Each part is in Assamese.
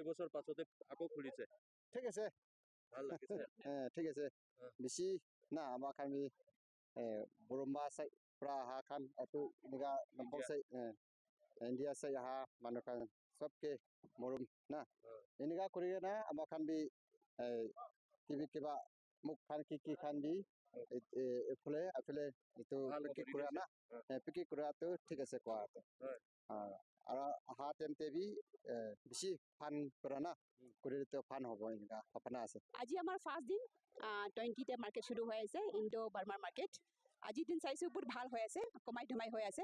বছৰ পাছতে আকৌ খুলিছে ঠিক আছে ভাল লাগিছে ঠিক আছে বেছি না আমাক আমি বৰমা চাই পৰা অহা খান এইটো এনেকা নম্বৰ চাই ইণ্ডিয়া চাই অহা মানুহ খান চবকে মৰম না এনেকা কৰি না আমাক খান বি টিভি কিবা মুখ খান কি খান বি এইফালে এইফালে এইটো পিকি কৰা না পিকি কৰাটো ঠিক আছে কোৱাটো আৰু অহা টাইমতে বি বেছি ফান কৰা না কৰিলেতো ফান হ'ব এনেকা সপোন আছে আজি আমাৰ ফাৰ্ষ্ট দিন 20তে মাৰ্কেট শুৰু হৈ আছে ইণ্ডো বাৰ্মাৰ মাৰ্কেট আজিৰ দিন চাইছোঁ বহুত ভাল হৈ আছে কমাই ধমাই হৈ আছে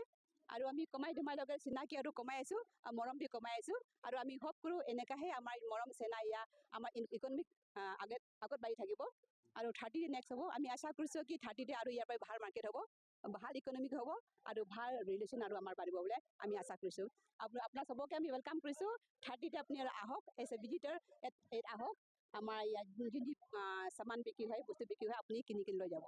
আৰু আমি কমাই ধমাই লগে চিনাকি আৰু কমাই আছোঁ মৰম দি কমাই আছোঁ আৰু আমি হোপ কৰোঁ এনেকাহে আমাৰ মৰম চেনা ইয়া আমাৰ ইকনমিক আগত বাঢ়ি থাকিব আৰু 30 নেক্সট হ'ব আমি আশা কৰিছোঁ কি 30তে আৰু ইয়াৰ পৰা ভাল মাৰ্কেট হ'ব ভাল ইকনমিক হ'ব আৰু ভাল ৰিলেশ্যন আৰু আমাৰ বাঢ়িব বুলি আমি আশা কৰিছোঁ আপোনাৰ চবকে আমি ৱেলকাম কৰিছোঁ 30তে আপুনি আহক এজ এ ভিজিটাৰ আহক আমাৰ ইয়াত যোন সামান বিক্ৰী হয় বস্তু বিক্ৰী হয় আপুনি কিনি লৈ যাব